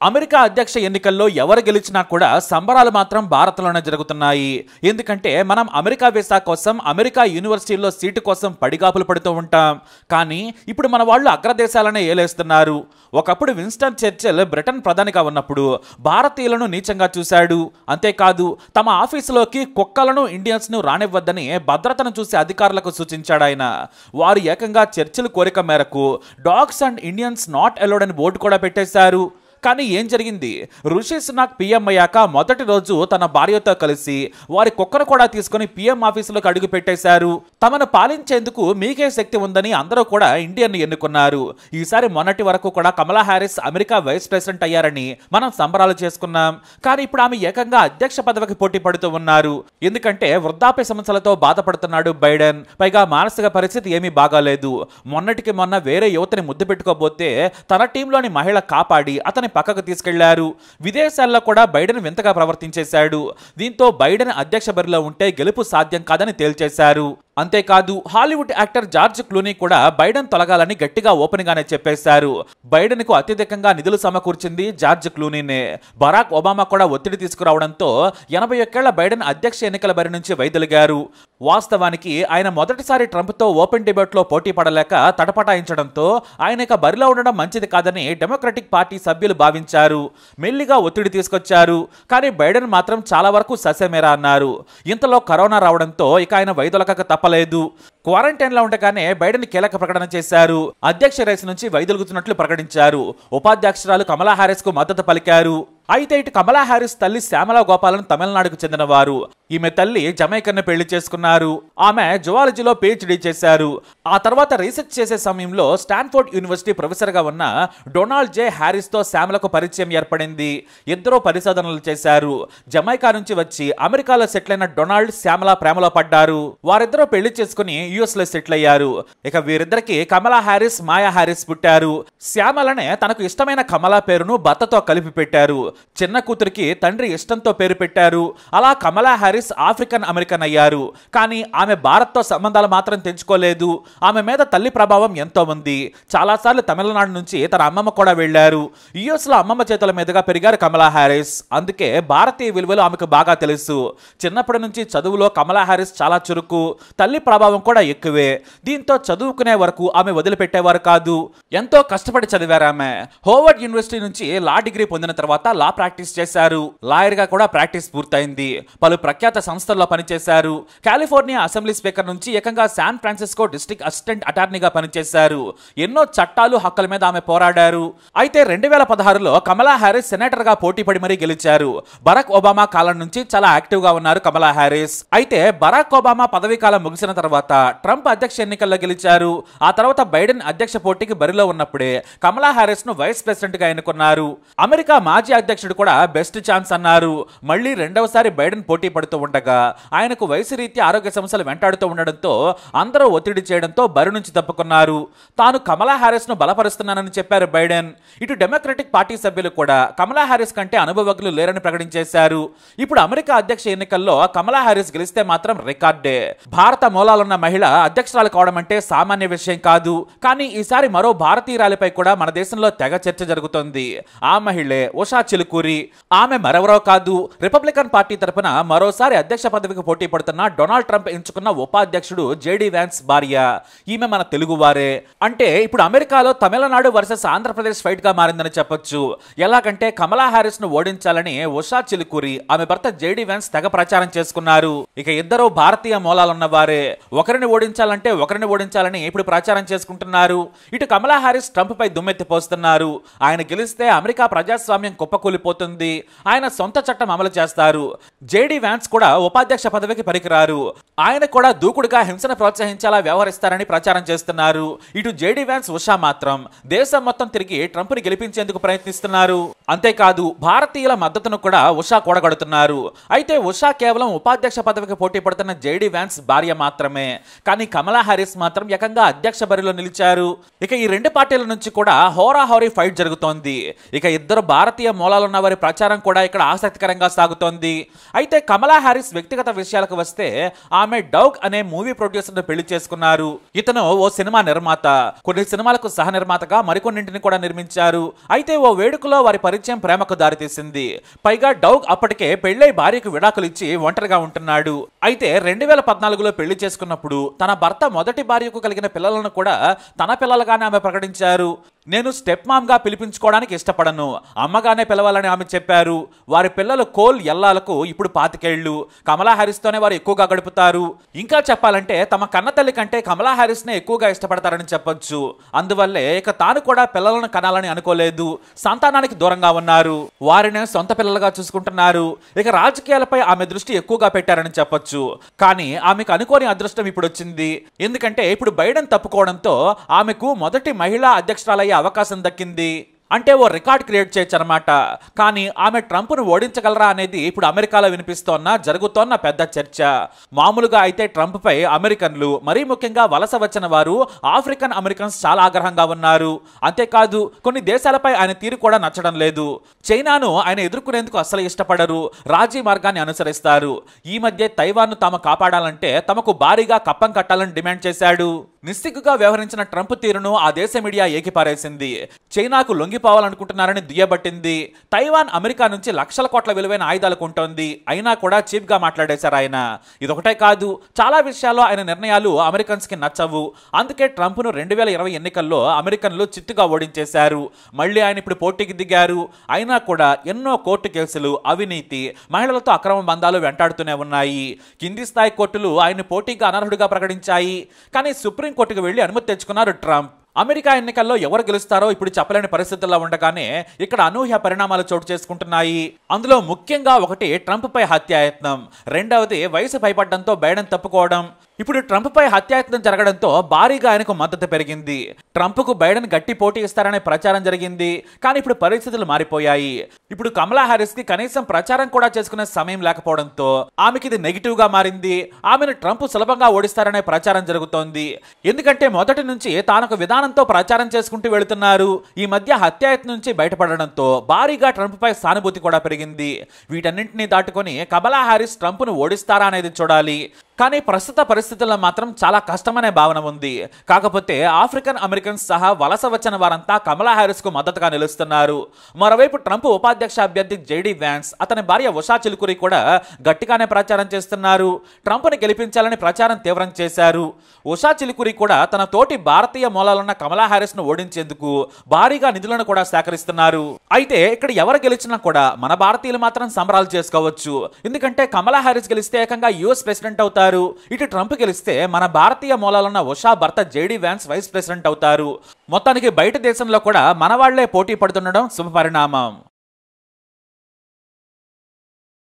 America అధ్యక్ష ఎన్నికల్లో ఎవరు గెలిచినా కూడా సంబరాలు మాత్రం భారత్లోనే జరుగుతున్నాయి. ఎందుకంటే మనం అమెరికా వీసా కోసం అమెరికా యూనివర్సిటీల్లో సీటు కోసం పడిగాపులు పడుతూ ఉంటాం. కానీ ఇప్పుడు మన వాళ్ళు అగ్రదేశాలనే ఏలేస్తున్నారు. ఒకప్పుడు విన్స్టన్ చర్చిల్ బ్రిటన్ ప్రధానిగా ఉన్నప్పుడు భారతీయులను నీచంగా చూశాడు. అంతేకాదు తమ ఆఫీసులోకి కుక్కలను ఇండియన్స్ను రానివ్వద్దని భద్రతను చూసే అధికారులకు సూచించాడు ఆయన. వారు ఏకంగా చర్చిల్ కోరిక మేరకు dogs and Indians not allowed అని బోర్డు కూడా పెట్టేశారు. కానీ ఏం జరిగింది? రిషి సునాక్ పీఎం అయ్యాక మొదటి రోజు తన భార్యతో కలిసి వారి కుక్కను కూడా తీసుకుని పీఎం ఆఫీసులోకి అడుగు పెట్టేశారు. తమను పాలించేందుకు మీకే శక్తి ఉందని అందరూ కూడా ఇండియన్ ఎన్నుకున్నారు. ఈసారి మొన్నటి వరకు కూడా కమలా హ్యారిస్ అమెరికా వైస్ ప్రెసిడెంట్ అయ్యారని మనం సంబరాలు చేసుకున్నాం. కానీ ఇప్పుడు ఆమె ఏకంగా అధ్యక్ష పదవికి పోటీ పడుతూ ఉన్నారు. ఎందుకంటే వృద్ధాప్య సమస్యలతో బాధపడుతున్నాడు బైడెన్. పైగా మానసిక పరిస్థితి ఏమీ బాగాలేదు. మొన్నటికి మొన్న వేరే యువతని ముద్దు పెట్టుకోబోతే తన టీంలోని మహిళ కాపాడి అతని పక్కకు తీసుకెళ్లారు. విదేశాల్లో కూడా బైడెన్ వింతగా ప్రవర్తించేశాడు. దీంతో బైడెన్ అధ్యక్ష బరిలో ఉంటే గెలుపు సాధ్యం కాదని తేల్చేశారు. అంతేకాదు హాలీవుడ్ యాక్టర్ జార్జ్ క్లూనీ కూడా బైడెన్ తొలగాలని గట్టిగా ఓపెన్ గానే చెప్పేశారు. బైడెన్ కు అత్యధికంగా నిధులు సమకూర్చింది జార్జ్ క్లూనీనే. బరాక్ ఒబామా కూడా ఒత్తిడి తీసుకురావడంతో 81 ఏళ్ల బైడెన్ అధ్యక్ష ఎన్నికల బరి నుంచి వైదొలిగారు. వాస్తవానికి ఆయన మొదటిసారి ట్రంప్తో ఓపెన్ డిబేట్ లో పోటీ పడలేక తటపటాయించడంతో ఆయన ఇక బరిలో ఉండడం మంచిది కాదని డెమోక్రటిక్ పార్టీ సభ్యులు భావించారు. మెల్లిగా ఒత్తిడి తీసుకొచ్చారు. కానీ బైడెన్ మాత్రం చాలా వరకు ససేమేరా అన్నారు. ఇంతలో కరోనా రావడంతో ఇక ఆయన వైదొలకక తప్పలేదు. క్వారంటైన్ లో ఉండగానే బైడెన్ కీలక ప్రకటన చేశారు. అధ్యక్ష రేసు నుంచి వైదొలుగుతున్నట్లు ప్రకటించారు. ఉపాధ్యక్షురాలు కమలా హ్యారిస్ కు మద్దతు పలికారు. అయితే ఇటు కమలా హ్యారిస్ తల్లి శ్యామలా గోపాలన్ తమిళనాడుకు చెందినవారు. ఈమె తల్లి జమైకన్ను పెళ్లి చేసుకున్నారు. ఆమె జువాలజీలో PhD చేశారు. ఆ తర్వాత రీసెర్చ్ చేసే సమయంలో స్టాన్ఫోర్డ్ యూనివర్సిటీ ప్రొఫెసర్ గా ఉన్న డొనాల్డ్ జే హ్యారిస్ తో శ్యామలకు పరిచయం ఏర్పడింది. ఇద్దరూ పరిశోధనలు చేశారు. జమైకా నుంచి వచ్చి అమెరికాలో సెటిల్ అయిన డొనాల్డ్ శ్యామల ప్రేమలో పడ్డారు. వారిద్దరూ పెళ్లి చేసుకుని యుఎస్ లో సెటిల్ అయ్యారు. ఇక వీరిద్దరికి కమలా హ్యారిస్, మాయా హ్యారిస్ పుట్టారు. శ్యామలనే తనకు ఇష్టమైన కమలా పేరును భర్తతో కలిపి పెట్టారు. చిన్న కూతురికి తండ్రి ఇష్టంతో పేరు పెట్టారు. అలా కమలా హ్యారిస్ ఆఫ్రికన్ అమెరికన్ అయ్యారు. కానీ ఆమె భారత్తో సంబంధాలు మాత్రం తెంచుకోలేదు. ఆమె మీద తల్లి ప్రభావం ఎంతో ఉంది. చాలాసార్లు తమిళనాడు నుంచి తన అమ్మమ్మ కూడా వెళ్లారు. యుఎస్ లో అమ్మమ్మ చేతుల మీదుగా పెరిగారు కమలా హ్యారిస్. అందుకే భారతీయ విలువలు ఆమెకు బాగా తెలుసు. చిన్నప్పటి నుంచి చదువులో కమలా హ్యారిస్ చాలా చురుకు. తల్లి ప్రభావం కూడా ఎక్కువే. దీంతో చదువుకునే వరకు ఆమె వదిలిపెట్టేవారు కాదు. ఎంతో కష్టపడి చదివారు ఆమె. హోవర్డ్ యూనివర్సిటీ నుంచి లా డిగ్రీ పొందిన తర్వాత లా ప్రాక్టీస్ చేశారు. లాయర్ గా కూడా ప్రాక్టీస్ పూర్తయింది. పలు ప్రఖ్యాత సంస్థల్లో పనిచేశారు. కాలిఫోర్నియా అసెంబ్లీ స్పీకర్ నుంచి ఏకంగా శాన్ ఫ్రాన్సిస్కో డిస్ట్రిక్ట్ అసిస్టెంట్ అటార్నీగా పనిచేశారు. ఎన్నో చట్టాలు, హక్కుల మీద ఆమె పోరాడారు. అయితే 2016లో కమలా హ్యారిస్ సెనేటర్ గా పోటీ పడి మరీ గెలిచారు. బరాక్ ఒబామా కాలం నుంచి చాలా యాక్టివ్ గా ఉన్నారు కమలా హ్యారిస్. అయితే బరాక్ ఒబామా పదవీ కాలం ముగిసిన తర్వాత ట్రంప్ అధ్యక్ష ఎన్నికల్లో గెలిచారు. ఆ తర్వాత బైడెన్ అధ్యక్ష పోటీకి బరిలో ఉన్నప్పుడే కమలా హ్యారిస్ ను వైస్ ప్రెసిడెంట్ గా ఎన్నుకున్నారు. అమెరికా మాజీ అధ్యక్షుడు కూడా బెస్ట్ ఛాన్స్ అన్నారు. మళ్ళీ రెండవసారి బైడెన్ పోటీ పడుతూ ఉండగా ఆయనకు వయసు రీత్యా ఆరోగ్య సమస్యలు వెంటాడుతూ ఉండడంతో అందరూ ఒత్తిడి చేయడంతో బరి నుంచి తప్పుకున్నారు. తాను కమలా హ్యారిస్ ను బలపరుస్తున్నానని చెప్పారు బైడెన్. ఇటు డెమోక్రటిక్ పార్టీ సభ్యులు కూడా కమలా హ్యారిస్ కంటే అనుభవజ్ఞులు లేరని ప్రకటించేశారు. ఇప్పుడు అమెరికా అధ్యక్ష ఎన్నికల్లో కమలా హ్యారిస్ గెలిస్తే మాత్రం రికార్డే. భారత మూలాలున్న మహిళ అధ్యక్షురాలు కావడం అంటే సామాన్య విషయం కాదు. కానీ ఈసారి మరో భారతీయురాలిపై కూడా మన దేశంలో తెగ చర్చ జరుగుతోంది. ఆ మహిళే ఉషా చిలుకూరి. ఆమె మరెవరో కాదు, రిపబ్లికన్ పార్టీ తరపున మరోసారి అధ్యక్ష పదవికి పోటీ పడుతున్న డొనాల్డ్ ట్రంప్ ఎంచుకున్న ఉపాధ్యక్షుడు JD వ్యాన్స్ భార్య. ఈమె మన తెలుగువారే. అంటే ఇప్పుడు అమెరికాలో తమిళనాడు వర్సెస్ ఆంధ్రప్రదేశ్ ఫైట్ గా మారిందని చెప్పొచ్చు. ఎలాగంటే కమలా హ్యారిస్ ను ఓడించాలని ఉషా చిలుకూరి, ఆమె భర్త JD వ్యాన్స్ తెగ ప్రచారం చేసుకున్నారు. ఇక ఇద్దరు భారతీయ మూలాలున్న వారే. ఒకరిని ఓడించాలని ఇప్పుడు ప్రచారం చేసుకుంటున్నారు. ఇటు కమలా హ్యారిస్ ట్రంప్ పై దుమ్మెత్తి పోస్తున్నారు. ఆయన గెలిస్తే అమెరికా ప్రజాస్వామ్యం కుప్పకూలిపోతుంది. ఆయన సొంత చట్టం అమలు చేస్తారు. JD వ్యాన్స్ కూడా ఉపాధ్యక్ష పదవికి పనికిరారు. ఆయన కూడా దూకుడుగా హింసను ప్రోత్సహించేలా వ్యవహరిస్తారని ప్రచారం చేస్తున్నారు. ఇటు JD వ్యాన్స్, ఉషా మాత్రం దేశం మొత్తం తిరిగి ట్రంప్ ని గెలిపించేందుకు ప్రయత్నిస్తున్నారు. అంతేకాదు భారతీయుల మద్దతును కూడా ఉషా కూడగడుతున్నారు. అయితే ఉషా కేవలం ఉపాధ్యక్ష పదవికి పోటీ పడుతున్న JD వ్యాన్స్ భార్య మాత్రమే. కానీ కమలా హారిస్ మాత్రం ఏకంగా అధ్యక్ష బరిలో నిలిచారు. ఇక ఈ రెండు పార్టీల నుంచి కూడా హోరాహోరీ ఫైట్ జరుగుతోంది. ఇక ఇద్దరు భారతీయ మూలాలున్న వారి ప్రచారం కూడా ఇక్కడ ఆసక్తికరంగా సాగుతోంది. అయితే కమలా హారిస్ వ్యక్తిగత విషయాలకు వస్తే ఆమె డౌగ్ అనే మూవీ ప్రొడ్యూసర్ ను పెళ్లి చేసుకున్నారు. ఇతను ఓ సినిమా నిర్మాత, కొన్ని సినిమాలకు సహ నిర్మాతగా మరికొన్నింటిని కూడా నిర్మించారు. అయితే ఓ వేడుకలో వారి పరిచయం ప్రేమకు దారితీసింది. పైగా డౌగ్ అప్పటికే పెళ్లై భార్యకు విడాకులు ఇచ్చి ఒంటరిగా ఉంటున్నాడు. అయితే 2014లో పెళ్లి చేసుకున్నప్పుడు తన భర్త మొదటి భార్యకు కలిగిన పిల్లలను కూడా తన పిల్లలుగానే ఆమె ప్రకటించారు. నేను స్టెప్ మామ్ గా పిలిపించుకోవడానికి ఇష్టపడను, అమ్మగానే పిలవాలని ఆమె చెప్పారు. వారి పిల్లలు కోల్ ఎల్లాలకు ఇప్పుడు 25 ఏళ్లు. కమలా హారిస్ తోనే వారు ఎక్కువగా గడుపుతారు. ఇంకా చెప్పాలంటే తమ కన్నతల్లి కంటే కమలా హారిస్ నే ఎక్కువగా ఇష్టపడతారని చెప్పొచ్చు. అందువల్లే ఇక తాను కూడా పిల్లలను కనాలని అనుకోలేదు, సంతానానికి దూరంగా ఉన్నారు. వారినే సొంత పిల్లలుగా చూసుకుంటున్నారు. ఇక రాజకీయాలపై ఆమె దృష్టి ఎక్కువగా పెట్టారని చెప్పొచ్చు. కానీ ఆమెకు అనుకోని అదృష్టం ఇప్పుడు వచ్చింది. ఎందుకంటే ఇప్పుడు బైడెన్ తప్పుకోవడంతో ఆమెకు మొదటి మహిళా అధ్యక్షురాలయ్యే అవకాశం దక్కింది. అంటే ఓ రికార్డ్ క్రియేట్ చేయొచ్చు అనమాట. కానీ ఆమె ట్రంప్ను ఓడించగలరా అనేది ఇప్పుడు అమెరికాలో జరుగుతోన్న పెద్ద చర్చ. మామూలుగా అయితే ట్రంప్ పై అమెరికన్లు, మరీ ముఖ్యంగా వలస వచ్చిన వారు ఆఫ్రికన్ అమెరికన్స్ చాలా ఆగ్రహంగా ఉన్నారు. అంతేకాదు కొన్ని దేశాలపై ఆయన తీరు కూడా నచ్చడం లేదు. చైనాను ఆయన ఎదుర్కొనేందుకు అస్సలు ఇష్టపడరు, రాజీ మార్గాన్ని అనుసరిస్తారు. ఈ మధ్య తైవాన్ను తాము కాపాడాలంటే తమకు భారీగా కప్పం కట్టాలని డిమాండ్ చేశాడు. నిస్సిగ్గుగా వ్యవహరించిన ట్రంప్ తీరును ఆ దేశ మీడియా ఏకిపారేసింది. చైనాకు లొంగిపోవాలనుకుంటున్నారని దుయ్యబట్టింది. తైవాన్ అమెరికా నుంచి లక్షల కోట్ల విలువైన ఆయుధాలు కొంటోంది. అయినా కూడా చీప్ గా మాట్లాడేశారు ఆయన. ఇదొకటే కాదు, చాలా విషయాల్లో ఆయన నిర్ణయాలు అమెరికన్స్ కి నచ్చవు. అందుకే ట్రంప్ ను 2020 ఎన్నికల్లో అమెరికన్లు చిత్తుగా ఓడించేశారు. మళ్ళీ ఆయన ఇప్పుడు పోటీకి దిగారు. అయినా కూడా ఎన్నో కోర్టు కేసులు, అవినీతి, మహిళలతో అక్రమ బంధాలు వెంటాడుతూనే ఉన్నాయి. కింది స్థాయి కోర్టులు ఆయన పోటీగా అనర్హుడిగా ప్రకటించాయి. కానీ సుప్రీం కోర్టుకు వెళ్లి అనుమతి తెచ్చుకున్నారు ట్రంప్. అమెరికా ఎన్నికల్లో ఎవరు గెలుస్తారో ఇప్పుడు చెప్పలేని పరిస్థితుల్లో ఉండగానే ఇక్కడ అనూహ్య పరిణామాలు చోటు చేసుకుంటున్నాయి. అందులో ముఖ్యంగా ఒకటి ట్రంప్ పై హత్యాయత్నం, రెండవది వయసు భయపడడంతో బైడెన్ తప్పుకోవడం. ఇప్పుడు ట్రంప్ పై హత్యాయత్నం జరగడంతో భారీగా ఆయనకు మద్దతు పెరిగింది. ట్రంప్ కు బైడెన్ గట్టి పోటీ ఇస్తారనే ప్రచారం జరిగింది. కానీ ఇప్పుడు పరిస్థితులు మారిపోయాయి. ఇప్పుడు కమలా హారిస్ కి కనీసం ప్రచారం కూడా చేసుకునే సమయం లేకపోవడంతో ఆమెకి ఇది నెగిటివ్ గా మారింది. ఆమెను ట్రంప్ సులభంగా ఓడిస్తారనే ప్రచారం జరుగుతోంది. ఎందుకంటే మొదటి నుంచి తానొక విధానంతో ప్రచారం చేసుకుంటూ వెళుతున్నారు. ఈ మధ్య హత్యాయత్నం నుంచి బయటపడడంతో భారీగా ట్రంప్ పై సానుభూతి కూడా పెరిగింది. వీటన్నింటినీ దాటుకొని కమలా హారిస్ ట్రంప్ ను ఓడిస్తారా అనేది చూడాలి. కానీ ప్రస్తుత పరిస్థితుల్లో మాత్రం చాలా కష్టమనే భావన ఉంది. కాకపోతే ఆఫ్రికన్ అమెరికన్స్ సహా వలస వచ్చిన వారంతా కమలా హారిస్ కు మద్దతుగా నిలుస్తున్నారు. మరోవైపు ట్రంప్ ఉపాధ్యక్ష అభ్యర్థి జేడీ వ్యాన్స్, అతని భార్య ఉషా చిలుకూరి కూడా గట్టిగానే ప్రచారం చేస్తున్నారు. ట్రంప్ ని గెలిపించాలని ప్రచారం తీవ్రం చేశారు. ఉషా చిలుకూరి కూడా తన తోటి భారతీయ మూలాలున్న కమలా హారిస్ ను ఓడించేందుకు భారీగా నిధులను కూడా సేకరిస్తున్నారు. అయితే ఇక్కడ ఎవరు గెలిచినా కూడా మన భారతీయులు మాత్రం సంబరాలు చేసుకోవచ్చు. ఎందుకంటే కమలా హారిస్ గెలిస్తే ఏకంగా యుఎస్ ప్రెసిడెంట్ అవుతారు. ఇటు ట్రంప్ గెలిస్తే మన భారతీయ మూలాలున్న ఉషా భర్త జేడీ వ్యాన్స్ వైస్ ప్రెసిడెంట్ అవుతారు. మొత్తానికి బయట దేశంలో కూడా మన వాళ్లే పోటీ పడుతుండడం శుభ పరిణామం.